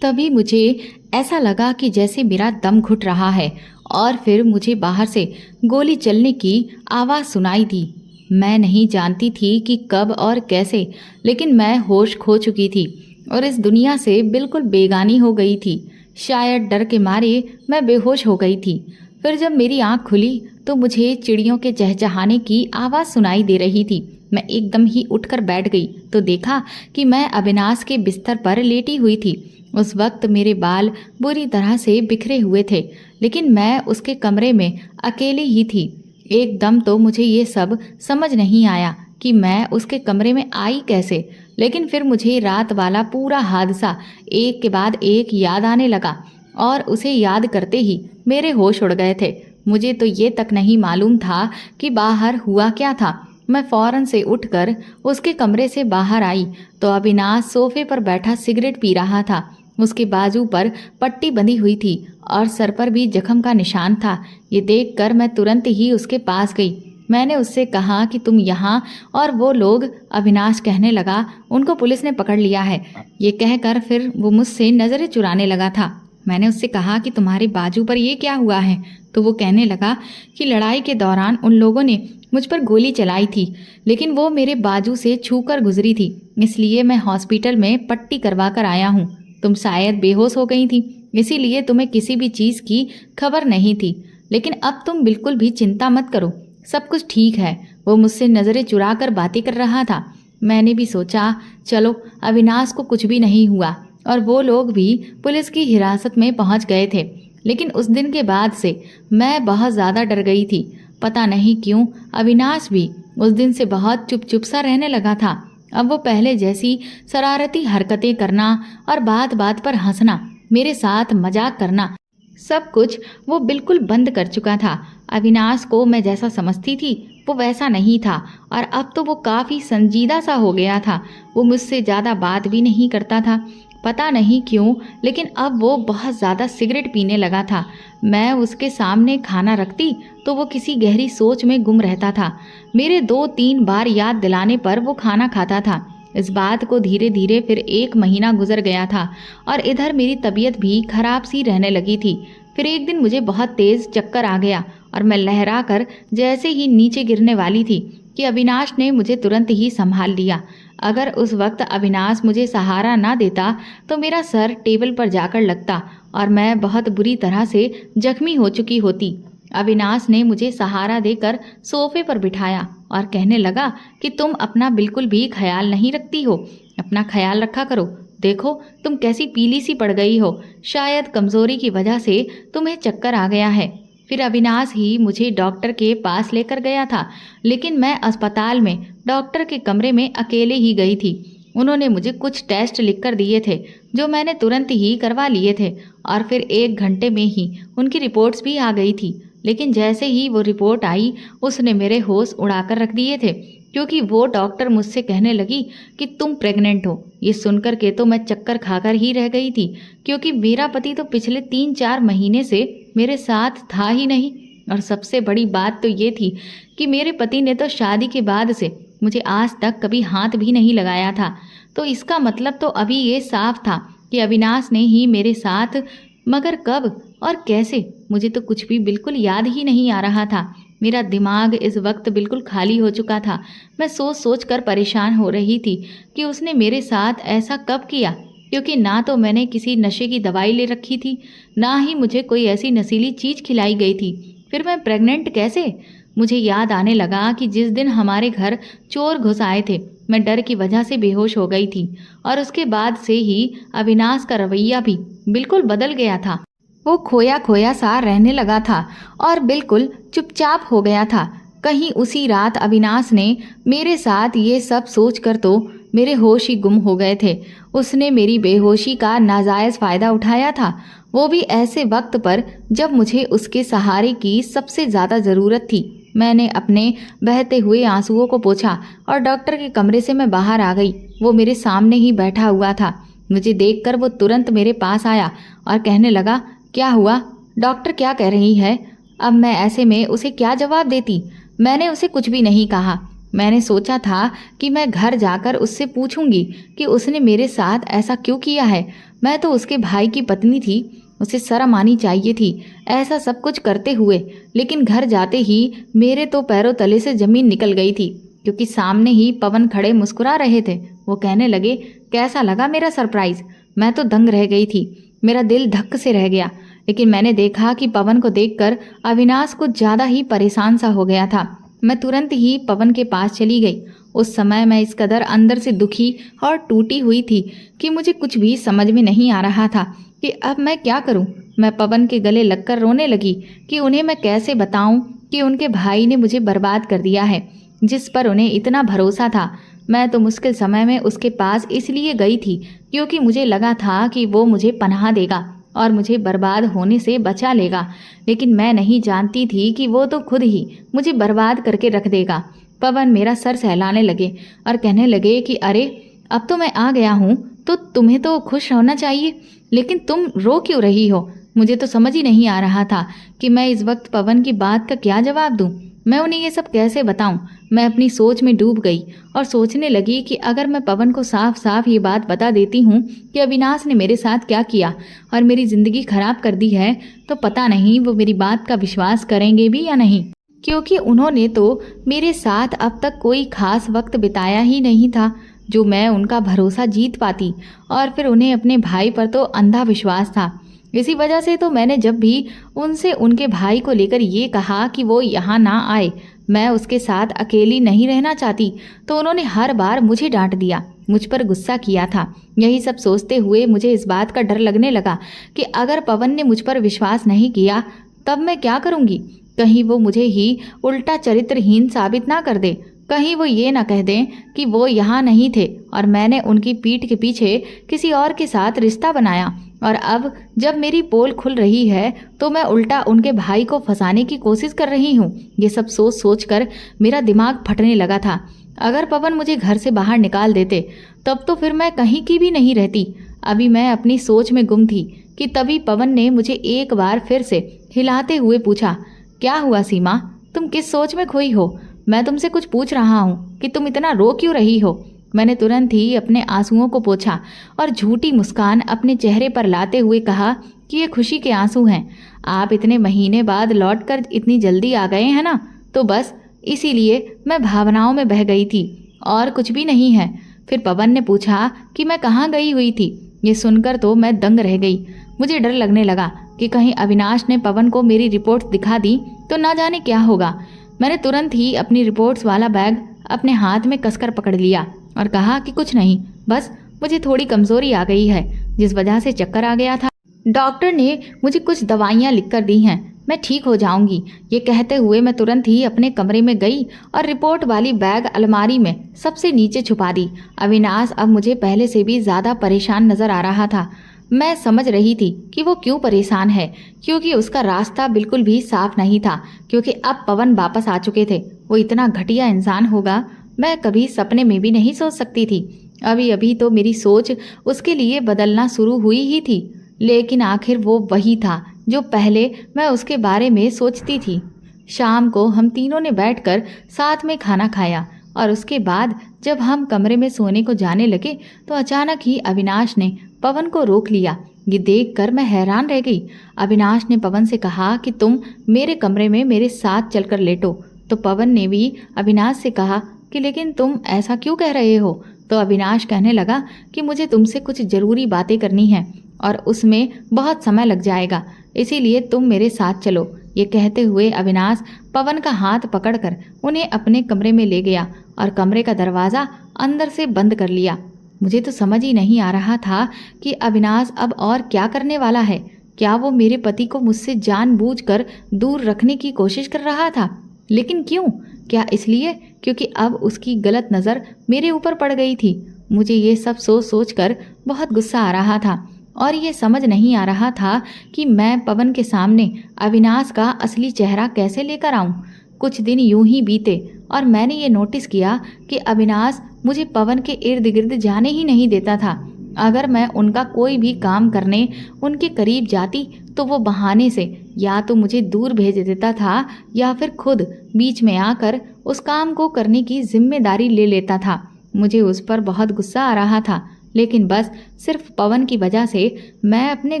तभी मुझे ऐसा लगा कि जैसे मेरा दम घुट रहा है और फिर मुझे बाहर से गोली चलने की आवाज़ सुनाई दी। मैं नहीं जानती थी कि कब और कैसे, लेकिन मैं होश खो चुकी थी और इस दुनिया से बिल्कुल बेगानी हो गई थी। शायद डर के मारे मैं बेहोश हो गई थी। फिर जब मेरी आँख खुली तो मुझे चिड़ियों के चहचहाने की आवाज़ सुनाई दे रही थी। मैं एकदम ही उठकर बैठ गई तो देखा कि मैं अविनाश के बिस्तर पर लेटी हुई थी। उस वक्त मेरे बाल बुरी तरह से बिखरे हुए थे, लेकिन मैं उसके कमरे में अकेली ही थी। एकदम तो मुझे ये सब समझ नहीं आया कि मैं उसके कमरे में आई कैसे, लेकिन फिर मुझे रात वाला पूरा हादसा एक के बाद एक याद आने लगा और उसे याद करते ही मेरे होश उड़ गए थे। मुझे तो ये तक नहीं मालूम था कि बाहर हुआ क्या था। मैं फौरन से उठकर उसके कमरे से बाहर आई तो अविनाश सोफे पर बैठा सिगरेट पी रहा था। उसके बाजू पर पट्टी बंधी हुई थी और सर पर भी जख्म का निशान था। ये देखकर मैं तुरंत ही उसके पास गई। मैंने उससे कहा कि तुम यहाँ और वो लोग। अविनाश कहने लगा, उनको पुलिस ने पकड़ लिया है। ये कहकर फिर वो मुझसे नज़रें चुराने लगा था। मैंने उससे कहा कि तुम्हारे बाजू पर ये क्या हुआ है, तो वो कहने लगा कि लड़ाई के दौरान उन लोगों ने मुझ पर गोली चलाई थी, लेकिन वो मेरे बाजू से छूकर गुजरी थी, इसलिए मैं हॉस्पिटल में पट्टी करवा कर आया हूँ। तुम शायद बेहोश हो गई थी, इसीलिए तुम्हें किसी भी चीज़ की खबर नहीं थी। लेकिन अब तुम बिल्कुल भी चिंता मत करो, सब कुछ ठीक है। वो मुझसे नज़रें चुरा कर बातें कर रहा था। मैंने भी सोचा चलो अविनाश को कुछ भी नहीं हुआ और वो लोग भी पुलिस की हिरासत में पहुंच गए थे। लेकिन उस दिन के बाद से मैं बहुत ज़्यादा डर गई थी। पता नहीं क्यों अविनाश भी उस दिन से बहुत चुप चुप सा रहने लगा था। अब वो पहले जैसी शरारती हरकतें करना और बात बात पर हंसना, मेरे साथ मजाक करना, सब कुछ वो बिल्कुल बंद कर चुका था। अविनाश को मैं जैसा समझती थी वो वैसा नहीं था और अब तो वो काफ़ी संजीदा सा हो गया था। वो मुझसे ज़्यादा बात भी नहीं करता था, पता नहीं क्यों, लेकिन अब वो बहुत ज़्यादा सिगरेट पीने लगा था। मैं उसके सामने खाना रखती तो वो किसी गहरी सोच में गुम रहता था। मेरे 2-3 बार याद दिलाने पर वो खाना खाता था। इस बात को धीरे धीरे फिर 1 महीना गुजर गया था और इधर मेरी तबीयत भी खराब सी रहने लगी थी। फिर एक दिन मुझे बहुत तेज़ चक्कर आ गया और मैं लहरा कर जैसे ही नीचे गिरने वाली थी कि अविनाश ने मुझे तुरंत ही संभाल लिया। अगर उस वक्त अविनाश मुझे सहारा ना देता तो मेरा सर टेबल पर जाकर लगता और मैं बहुत बुरी तरह से जख्मी हो चुकी होती। अविनाश ने मुझे सहारा देकर सोफे पर बिठाया और कहने लगा कि तुम अपना बिल्कुल भी ख्याल नहीं रखती हो, अपना ख्याल रखा करो। देखो तुम कैसी पीली सी पड़ गई हो, शायद कमज़ोरी की वजह से तुम्हें चक्कर आ गया है। फिर अविनाश ही मुझे डॉक्टर के पास लेकर गया था, लेकिन मैं अस्पताल में डॉक्टर के कमरे में अकेले ही गई थी। उन्होंने मुझे कुछ टेस्ट लिखकर दिए थे जो मैंने तुरंत ही करवा लिए थे और फिर 1 घंटे में ही उनकी रिपोर्ट्स भी आ गई थी। लेकिन जैसे ही वो रिपोर्ट आई उसने मेरे होश उड़ाकर रख दिए थे, क्योंकि वो डॉक्टर मुझसे कहने लगी कि तुम प्रेग्नेंट हो। ये सुनकर के तो मैं चक्कर खाकर ही रह गई थी, क्योंकि मेरा पति तो पिछले 3-4 महीने से मेरे साथ था ही नहीं। और सबसे बड़ी बात तो ये थी कि मेरे पति ने तो शादी के बाद से मुझे आज तक कभी हाथ भी नहीं लगाया था। तो इसका मतलब तो अभी ये साफ था कि अविनाश ने ही मेरे साथ, मगर कब और कैसे मुझे तो कुछ भी बिल्कुल याद ही नहीं आ रहा था। मेरा दिमाग इस वक्त बिल्कुल खाली हो चुका था। मैं सोच सोच कर परेशान हो रही थी कि उसने मेरे साथ ऐसा कब किया, क्योंकि ना तो मैंने किसी नशे की दवाई ले रखी थी, ना ही मुझे कोई ऐसी नशीली चीज़ खिलाई गई थी। फिर मैं प्रेग्नेंट कैसे? मुझे याद आने लगा कि जिस दिन हमारे घर चोर घुस आए थे मैं डर की वजह से बेहोश हो गई थी और उसके बाद से ही अविनाश का रवैया भी बिल्कुल बदल गया था। वो खोया खोया सा रहने लगा था और बिल्कुल चुपचाप हो गया था। कहीं उसी रात अविनाश ने मेरे साथ ये सब सोचकर तो मेरे होश ही गुम हो गए थे। उसने मेरी बेहोशी का नाजायज़ फ़ायदा उठाया था, वो भी ऐसे वक्त पर जब मुझे उसके सहारे की सबसे ज़्यादा ज़रूरत थी। मैंने अपने बहते हुए आंसुओं को पोंछा और डॉक्टर के कमरे से मैं बाहर आ गई। वो मेरे सामने ही बैठा हुआ था। मुझे देखकर वो तुरंत मेरे पास आया और कहने लगा, क्या हुआ? डॉक्टर क्या कह रही है? अब मैं ऐसे में उसे क्या जवाब देती? मैंने उसे कुछ भी नहीं कहा। मैंने सोचा था कि मैं घर जाकर उससे पूछूंगी कि उसने मेरे साथ ऐसा क्यों किया है। मैं तो उसके भाई की पत्नी थी, उसे शर्म आनी चाहिए थी ऐसा सब कुछ करते हुए। लेकिन घर जाते ही मेरे तो पैरों तले से ज़मीन निकल गई थी, क्योंकि सामने ही पवन खड़े मुस्कुरा रहे थे। वो कहने लगे, कैसा लगा मेरा सरप्राइज़? मैं तो दंग रह गई थी, मेरा दिल धक्क से रह गया। लेकिन मैंने देखा कि पवन को देखकर अविनाश कुछ ज़्यादा ही परेशान सा हो गया था। मैं तुरंत ही पवन के पास चली गई उस समय मैं इस कदर अंदर से दुखी और टूटी हुई थी कि मुझे कुछ भी समझ में नहीं आ रहा था कि अब मैं क्या करूं। मैं पवन के गले लगकर रोने लगी कि उन्हें मैं कैसे बताऊं कि उनके भाई ने मुझे बर्बाद कर दिया है, जिस पर उन्हें इतना भरोसा था। मैं तो मुश्किल समय में उसके पास इसलिए गई थी क्योंकि मुझे लगा था कि वो मुझे पनाह देगा और मुझे बर्बाद होने से बचा लेगा, लेकिन मैं नहीं जानती थी कि वो तो खुद ही मुझे बर्बाद करके रख देगा। पवन मेरा सर सहलाने लगे और कहने लगे कि अरे अब तो मैं आ गया हूँ तो तुम्हें तो खुश होना चाहिए, लेकिन तुम रो क्यों रही हो। मुझे तो समझ ही नहीं आ रहा था कि मैं इस वक्त पवन की बात का क्या जवाब दूं। मैं उन्हें ये सब कैसे बताऊं। मैं अपनी सोच में डूब गई और सोचने लगी कि अगर मैं पवन को साफ साफ ये बात बता देती हूँ कि अविनाश ने मेरे साथ क्या किया और मेरी ज़िंदगी खराब कर दी है, तो पता नहीं वो मेरी बात का विश्वास करेंगे भी या नहीं, क्योंकि उन्होंने तो मेरे साथ अब तक कोई खास वक्त बिताया ही नहीं था जो मैं उनका भरोसा जीत पाती, और फिर उन्हें अपने भाई पर तो अंधा विश्वास था। इसी वजह से तो मैंने जब भी उनसे उनके भाई को लेकर ये कहा कि वो यहाँ ना आए, मैं उसके साथ अकेली नहीं रहना चाहती, तो उन्होंने हर बार मुझे डांट दिया, मुझ पर गुस्सा किया था। यही सब सोचते हुए मुझे इस बात का डर लगने लगा कि अगर पवन ने मुझ पर विश्वास नहीं किया तब मैं क्या करूँगी। कहीं वो मुझे ही उल्टा चरित्रहीन साबित ना कर दे, कहीं वो ये ना कह दें कि वो यहाँ नहीं थे और मैंने उनकी पीठ के पीछे किसी और के साथ रिश्ता बनाया, और अब जब मेरी पोल खुल रही है तो मैं उल्टा उनके भाई को फंसाने की कोशिश कर रही हूँ। ये सब सोच सोच कर मेरा दिमाग फटने लगा था। अगर पवन मुझे घर से बाहर निकाल देते तब तो फिर मैं कहीं की भी नहीं रहती। अभी मैं अपनी सोच में गुम थी कि तभी पवन ने मुझे एक बार फिर से हिलाते हुए पूछा, क्या हुआ सीमा, तुम किस सोच में खोई हो? मैं तुमसे कुछ पूछ रहा हूँ कि तुम इतना रो क्यों रही हो। मैंने तुरंत ही अपने आंसुओं को पोंछा और झूठी मुस्कान अपने चेहरे पर लाते हुए कहा कि ये खुशी के आंसू हैं। आप इतने महीने बाद लौटकर इतनी जल्दी आ गए हैं ना, तो बस इसीलिए मैं भावनाओं में बह गई थी और कुछ भी नहीं है। फिर पवन ने पूछा कि मैं कहाँ गई हुई थी। ये सुनकर तो मैं दंग रह गई। मुझे डर लगने लगा कि कहीं अविनाश ने पवन को मेरी रिपोर्ट्स दिखा दी तो ना जाने क्या होगा। मैंने तुरंत ही अपनी रिपोर्ट्स वाला बैग अपने हाथ में कसकर पकड़ लिया और कहा कि कुछ नहीं, बस मुझे थोड़ी कमजोरी आ गई है जिस वजह से चक्कर आ गया था। डॉक्टर ने मुझे कुछ दवाइयाँ लिखकर दी हैं, मैं ठीक हो जाऊंगी। ये कहते हुए मैं तुरंत ही अपने कमरे में गई और रिपोर्ट वाली बैग अलमारी में सबसे नीचे छुपा दी। अविनाश अब मुझे पहले से भी ज़्यादा परेशान नजर आ रहा था। मैं समझ रही थी कि वो क्यों परेशान है, क्योंकि उसका रास्ता बिल्कुल भी साफ नहीं था, क्योंकि अब पवन वापस आ चुके थे। वो इतना घटिया इंसान होगा मैं कभी सपने में भी नहीं सोच सकती थी। अभी अभी तो मेरी सोच उसके लिए बदलना शुरू हुई ही थी, लेकिन आखिर वो वही था जो पहले मैं उसके बारे में सोचती थी। शाम को हम तीनों ने बैठकर साथ में खाना खाया और उसके बाद जब हम कमरे में सोने को जाने लगे तो अचानक ही अविनाश ने पवन को रोक लिया। ये देखकर मैं हैरान रह गई। अविनाश ने पवन से कहा कि तुम मेरे कमरे में मेरे साथ चलकर लेटो। तो पवन ने भी अविनाश से कहा कि लेकिन तुम ऐसा क्यों कह रहे हो। तो अविनाश कहने लगा कि मुझे तुमसे कुछ ज़रूरी बातें करनी है और उसमें बहुत समय लग जाएगा, इसीलिए तुम मेरे साथ चलो। ये कहते हुए अविनाश पवन का हाथ पकड़कर उन्हें अपने कमरे में ले गया और कमरे का दरवाज़ा अंदर से बंद कर लिया। मुझे तो समझ ही नहीं आ रहा था कि अविनाश अब और क्या करने वाला है। क्या वो मेरे पति को मुझसे जानबूझकर दूर रखने की कोशिश कर रहा था? लेकिन क्यों? क्या इसलिए क्योंकि अब उसकी गलत नज़र मेरे ऊपर पड़ गई थी? मुझे ये सब सोच सोच कर बहुत गुस्सा आ रहा था और ये समझ नहीं आ रहा था कि मैं पवन के सामने अविनाश का असली चेहरा कैसे लेकर आऊं। कुछ दिन यूं ही बीते और मैंने ये नोटिस किया कि अविनाश मुझे पवन के इर्द गिर्द जाने ही नहीं देता था। अगर मैं उनका कोई भी काम करने उनके करीब जाती तो वो बहाने से या तो मुझे दूर भेज देता था या फिर खुद बीच में आकर उस काम को करने की जिम्मेदारी ले लेता था। मुझे उस पर बहुत गुस्सा आ रहा था, लेकिन बस सिर्फ पवन की वजह से मैं अपने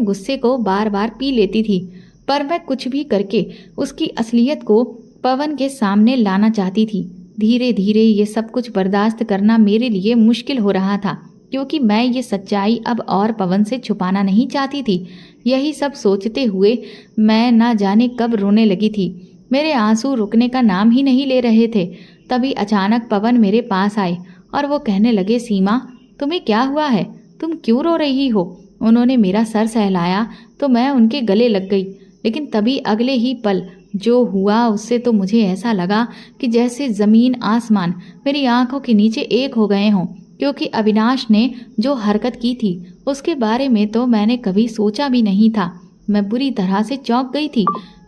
गुस्से को बार बार पी लेती थी। पर मैं कुछ भी करके उसकी असलियत को पवन के सामने लाना चाहती थी। धीरे धीरे ये सब कुछ बर्दाश्त करना मेरे लिए मुश्किल हो रहा था, क्योंकि मैं ये सच्चाई अब और पवन से छुपाना नहीं चाहती थी। यही सब सोचते हुए मैं ना जाने कब रोने लगी थी। मेरे आंसू रुकने का नाम ही नहीं ले रहे थे। तभी अचानक पवन मेरे पास आए और वो कहने लगे, सीमा तुम्हें क्या हुआ है, तुम क्यों रो रही हो। उन्होंने मेरा सर सहलाया तो मैं उनके गले लग गई, लेकिन तभी अगले ही पल जो हुआ उससे तो मुझे ऐसा लगा कि जैसे ज़मीन आसमान मेरी आंखों के नीचे एक हो गए हों, क्योंकि अविनाश ने जो हरकत की थी उसके बारे में तो मैंने कभी सोचा भी नहीं था। मैं बुरी तरह से चौंक गई थी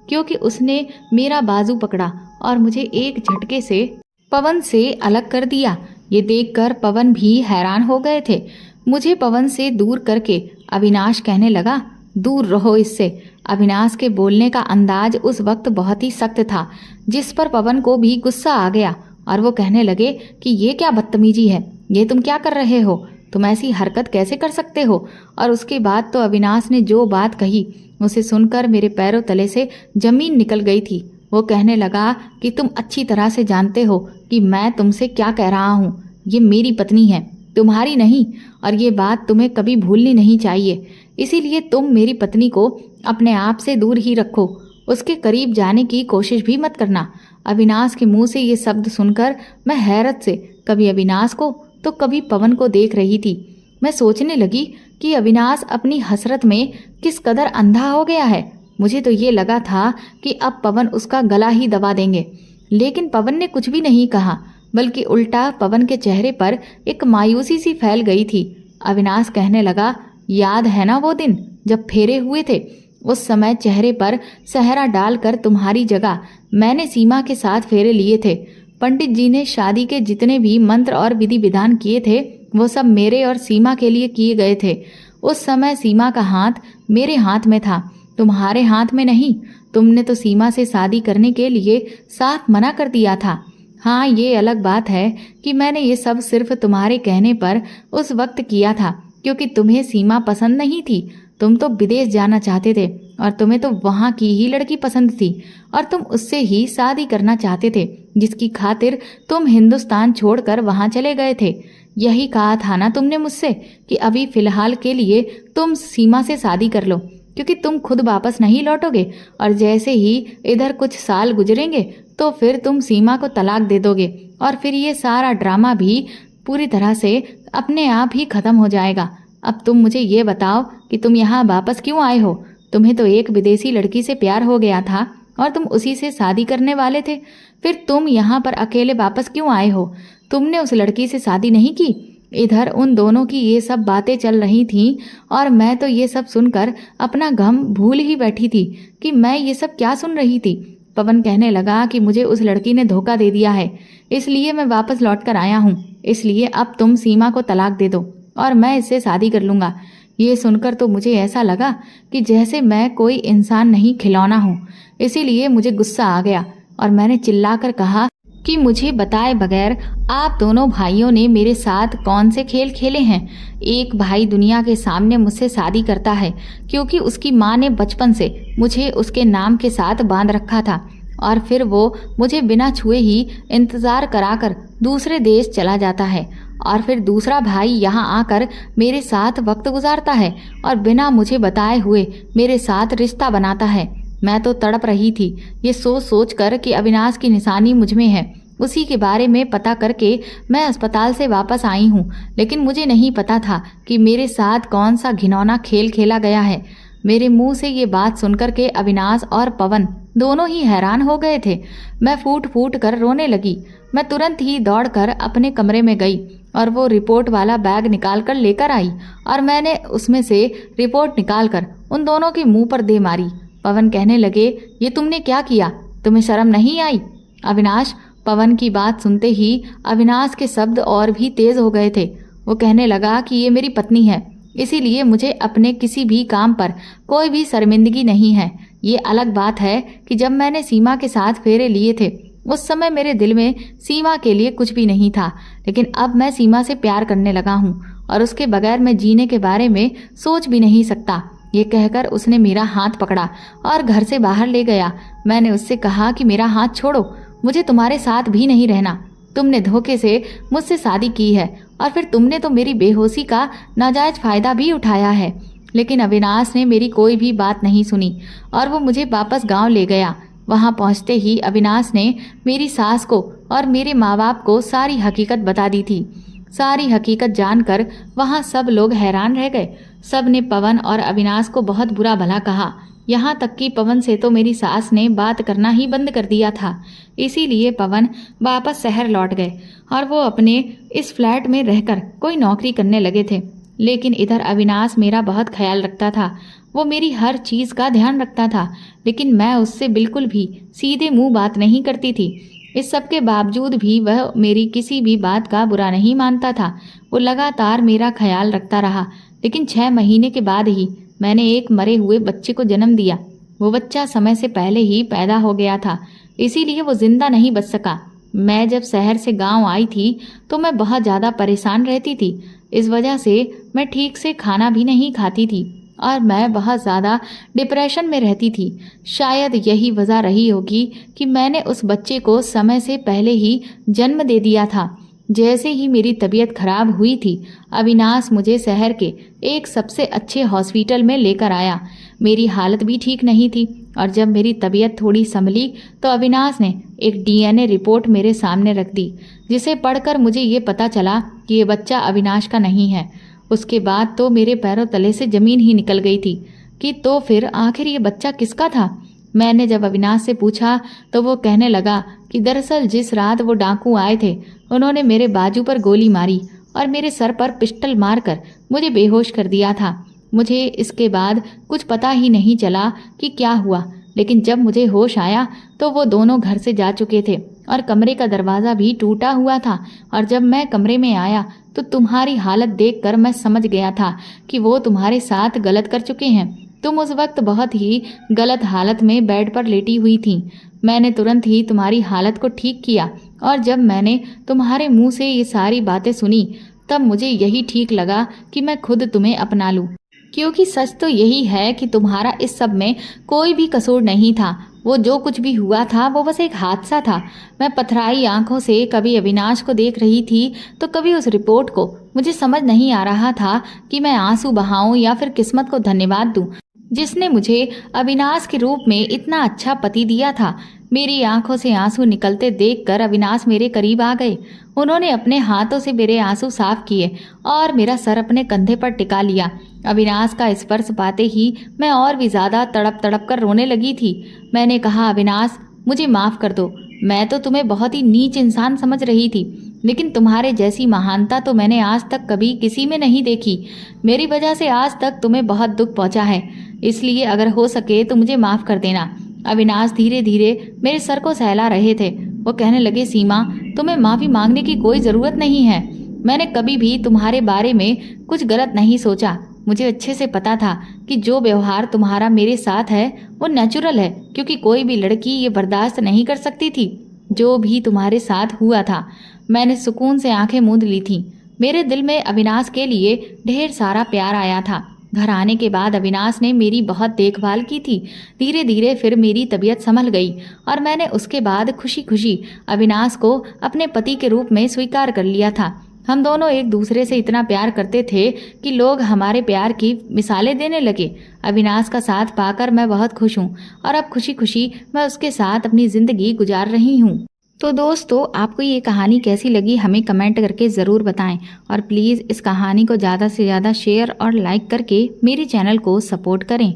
क्योंकि उसने मेरा बाजू पकड़ा और मुझे एक झटके से पवन से अलग कर दिया। ये देखकर पवन भी हैरान हो गए थे। मुझे पवन से दूर करके अविनाश कहने लगा, दूर रहो इससे। अविनाश के बोलने का अंदाज उस वक्त बहुत ही सख्त था, जिस पर पवन को भी गुस्सा आ गया और वो कहने लगे कि ये क्या बदतमीजी है, ये तुम क्या कर रहे हो, तुम ऐसी हरकत कैसे कर सकते हो। और उसके बाद तो अविनाश ने जो बात कही उसे सुनकर मेरे पैरों तले से जमीन निकल गई थी। वो कहने लगा कि तुम अच्छी तरह से जानते हो कि मैं तुमसे क्या कह रहा हूँ। ये मेरी पत्नी है, तुम्हारी नहीं, और ये बात तुम्हें कभी भूलनी नहीं चाहिए। इसीलिए तुम मेरी पत्नी को अपने आप से दूर ही रखो, उसके करीब जाने की कोशिश भी मत करना। अविनाश के मुंह से ये शब्द सुनकर मैं हैरत से कभी अविनाश को तो कभी पवन को देख रही थी। मैं सोचने लगी कि अविनाश अपनी हसरत में किस कदर अंधा हो गया है। मुझे तो ये लगा था कि अब पवन उसका गला ही दबा देंगे, लेकिन पवन ने कुछ भी नहीं कहा, बल्कि उल्टा पवन के चेहरे पर एक मायूसी सी फैल गई थी। अविनाश कहने लगा, याद है ना वो दिन जब फेरे हुए थे, उस समय चेहरे पर सहरा डालकर तुम्हारी जगह मैंने सीमा के साथ फेरे लिए थे। पंडित जी ने शादी के जितने भी मंत्र और विधि विधान किए थे वो सब मेरे और सीमा के लिए किए गए थे। उस समय सीमा का हाथ मेरे हाथ में था, तुम्हारे हाथ में नहीं। तुमने तो सीमा से शादी करने के लिए साफ मना कर दिया था। हाँ, ये अलग बात है कि मैंने ये सब सिर्फ तुम्हारे कहने पर उस वक्त किया था, क्योंकि तुम्हें सीमा पसंद नहीं थी। तुम तो विदेश जाना चाहते थे और तुम्हें तो वहाँ की ही लड़की पसंद थी और तुम उससे ही शादी करना चाहते थे, जिसकी खातिर तुम हिंदुस्तान छोड़कर वहाँ चले गए थे। यही कहा था ना तुमने मुझसे कि अभी फिलहाल के लिए तुम सीमा से शादी कर लो, क्योंकि तुम खुद वापस नहीं लौटोगे और जैसे ही इधर कुछ साल गुजरेंगे तो फिर तुम सीमा को तलाक दे दोगे और फिर ये सारा ड्रामा भी पूरी तरह से अपने आप ही खत्म हो जाएगा। अब तुम मुझे ये बताओ कि तुम यहाँ वापस क्यों आए हो। तुम्हें तो एक विदेशी लड़की से प्यार हो गया था और तुम उसी से शादी करने वाले थे, फिर तुम यहाँ पर अकेले वापस क्यों आए हो। तुमने उस लड़की से शादी नहीं की। इधर उन दोनों की ये सब बातें चल रही थीं और मैं तो ये सब सुनकर अपना गम भूल ही बैठी थी कि मैं ये सब क्या सुन रही थी। पवन कहने लगा कि मुझे उस लड़की ने धोखा दे दिया है, इसलिए मैं वापस लौट कर आया हूँ। इसलिए अब तुम सीमा को तलाक दे दो और मैं इससे शादी कर लूँगा। ये सुनकर तो मुझे ऐसा लगा कि जैसे मैं कोई इंसान नहीं, खिलौना हूँ। इसीलिए मुझे गुस्सा आ गया और मैंने चिल्लाकर कहा कि मुझे बताए बगैर आप दोनों भाइयों ने मेरे साथ कौन से खेल खेले हैं। एक भाई दुनिया के सामने मुझसे शादी करता है क्योंकि उसकी माँ ने बचपन से मुझे उसके नाम के साथ बांध रखा था, और फिर वो मुझे बिना छुए ही इंतज़ार कराकर दूसरे देश चला जाता है, और फिर दूसरा भाई यहाँ आकर मेरे साथ वक्त गुजारता है और बिना मुझे बताए हुए मेरे साथ रिश्ता बनाता है। मैं तो तड़प रही थी ये सोच सोच कर कि अविनाश की निशानी मुझ में है। उसी के बारे में पता करके मैं अस्पताल से वापस आई हूँ, लेकिन मुझे नहीं पता था कि मेरे साथ कौन सा घिनौना खेल खेला गया है। मेरे मुंह से ये बात सुनकर के अविनाश और पवन दोनों ही हैरान हो गए थे। मैं फूट फूट कर रोने लगी। मैं तुरंत ही दौड़कर अपने कमरे में गई और वो रिपोर्ट वाला बैग निकाल कर लेकर आई और मैंने उसमें से रिपोर्ट निकाल कर उन दोनों के मुंह पर दे मारी। पवन कहने लगे, ये तुमने क्या किया, तुम्हें शर्म नहीं आई। अविनाश, पवन की बात सुनते ही अविनाश के शब्द और भी तेज हो गए थे। वो कहने लगा कि ये मेरी पत्नी है, इसीलिए मुझे अपने किसी भी काम पर कोई भी शर्मिंदगी नहीं है। ये अलग बात है कि जब मैंने सीमा के साथ फेरे लिए थे उस समय मेरे दिल में सीमा के लिए कुछ भी नहीं था, लेकिन अब मैं सीमा से प्यार करने लगा हूँ और उसके बगैर मैं जीने के बारे में सोच भी नहीं सकता। ये कहकर उसने मेरा हाथ पकड़ा और घर से बाहर ले गया। मैंने उससे कहा कि मेरा हाथ छोड़ो, मुझे तुम्हारे साथ भी नहीं रहना। तुमने धोखे से मुझसे शादी की है और फिर तुमने तो मेरी बेहोशी का नाजायज फायदा भी उठाया है। लेकिन अविनाश ने मेरी कोई भी बात नहीं सुनी और वो मुझे वापस गांव ले गया। वहाँ पहुँचते ही अविनाश ने मेरी सास को और मेरे माँ बाप को सारी हकीकत बता दी थी। सारी हकीकत जानकर वहाँ सब लोग हैरान रह गए। सब ने पवन और अविनाश को बहुत बुरा भला कहा। यहाँ तक कि पवन से तो मेरी सास ने बात करना ही बंद कर दिया था। इसीलिए पवन वापस शहर लौट गए और वो अपने इस फ्लैट में रहकर कोई नौकरी करने लगे थे। लेकिन इधर अविनाश मेरा बहुत ख्याल रखता था। वो मेरी हर चीज़ का ध्यान रखता था, लेकिन मैं उससे बिल्कुल भी सीधे मुंह बात नहीं करती थी। इस सब के बावजूद भी वह मेरी किसी भी बात का बुरा नहीं मानता था। वो लगातार मेरा ख्याल रखता रहा। लेकिन 6 महीने के बाद ही मैंने एक मरे हुए बच्चे को जन्म दिया। वो बच्चा समय से पहले ही पैदा हो गया था, इसीलिए वो जिंदा नहीं बच सका। मैं जब शहर से गांव आई थी तो मैं बहुत ज़्यादा परेशान रहती थी। इस वजह से मैं ठीक से खाना भी नहीं खाती थी और मैं बहुत ज़्यादा डिप्रेशन में रहती थी। शायद यही वजह रही होगी कि मैंने उस बच्चे को समय से पहले ही जन्म दे दिया था। जैसे ही मेरी तबीयत खराब हुई थी, अविनाश मुझे शहर के एक सबसे अच्छे हॉस्पिटल में लेकर आया। मेरी हालत भी ठीक नहीं थी और जब मेरी तबीयत थोड़ी संभली तो अविनाश ने एक डीएनए रिपोर्ट मेरे सामने रख दी, जिसे पढ़कर मुझे ये पता चला कि ये बच्चा अविनाश का नहीं है। उसके बाद तो मेरे पैरों तले से ज़मीन ही निकल गई थी कि तो फिर आखिर ये बच्चा किसका था। मैंने जब अविनाश से पूछा तो वो कहने लगा कि दरअसल जिस रात वो डाकू आए थे, उन्होंने मेरे बाजू पर गोली मारी और मेरे सर पर पिस्टल मारकर मुझे बेहोश कर दिया था। मुझे इसके बाद कुछ पता ही नहीं चला कि क्या हुआ, लेकिन जब मुझे होश आया तो वो दोनों घर से जा चुके थे और कमरे का दरवाज़ा भी टूटा हुआ था। और जब मैं कमरे में आया तो तुम्हारी हालत देखकर मैं समझ गया था कि वो तुम्हारे साथ गलत कर चुके हैं। तुम उस वक्त बहुत ही गलत हालत में बेड पर लेटी हुई थी। मैंने तुरंत ही तुम्हारी हालत को ठीक किया और जब मैंने तुम्हारे मुंह से ये सारी बातें सुनी तब मुझे यही ठीक लगा कि मैं खुद तुम्हें अपना लूं, क्योंकि सच तो यही है कि तुम्हारा इस सब में कोई भी कसूर नहीं था। वो जो कुछ भी हुआ था वो बस एक हादसा था। मैं पथराई आंखों से कभी अविनाश को देख रही थी तो कभी उस रिपोर्ट को। मुझे समझ नहीं आ रहा था कि मैं आंसू बहाऊं या फिर किस्मत को धन्यवाद दूं, जिसने मुझे अविनाश के रूप में इतना अच्छा पति दिया था। मेरी आंखों से आंसू निकलते देखकर अविनाश मेरे करीब आ गए। उन्होंने अपने हाथों से मेरे आंसू साफ किए और मेरा सर अपने कंधे पर टिका लिया। अविनाश का स्पर्श पाते ही मैं और भी ज़्यादा तड़प तड़प कर रोने लगी थी। मैंने कहा, अविनाश मुझे माफ़ कर दो। मैं तो तुम्हें बहुत ही नीच इंसान समझ रही थी, लेकिन तुम्हारे जैसी महानता तो मैंने आज तक कभी किसी में नहीं देखी। मेरी वजह से आज तक तुम्हें बहुत दुख पहुंचा है, इसलिए अगर हो सके तो मुझे माफ़ कर देना। अविनाश धीरे धीरे मेरे सर को सहला रहे थे। वो कहने लगे, सीमा तुम्हें माफ़ी मांगने की कोई ज़रूरत नहीं है। मैंने कभी भी तुम्हारे बारे में कुछ गलत नहीं सोचा। मुझे अच्छे से पता था कि जो व्यवहार तुम्हारा मेरे साथ है वो नेचुरल है, क्योंकि कोई भी लड़की ये बर्दाश्त नहीं कर सकती थी जो भी तुम्हारे साथ हुआ था। मैंने सुकून से आंखें मूंद ली थीं। मेरे दिल में अविनाश के लिए ढेर सारा प्यार आया था। घर आने के बाद अविनाश ने मेरी बहुत देखभाल की थी। धीरे धीरे फिर मेरी तबीयत संभल गई और मैंने उसके बाद खुशी खुशी अविनाश को अपने पति के रूप में स्वीकार कर लिया था। हम दोनों एक दूसरे से इतना प्यार करते थे कि लोग हमारे प्यार की मिसालें देने लगे। अविनाश का साथ पाकर मैं बहुत खुश हूँ और अब खुशी खुशी मैं उसके साथ अपनी ज़िंदगी गुजार रही हूँ। तो दोस्तों, आपको ये कहानी कैसी लगी हमें कमेंट करके ज़रूर बताएं और प्लीज़ इस कहानी को ज़्यादा से ज़्यादा शेयर और लाइक करके मेरे चैनल को सपोर्ट करें।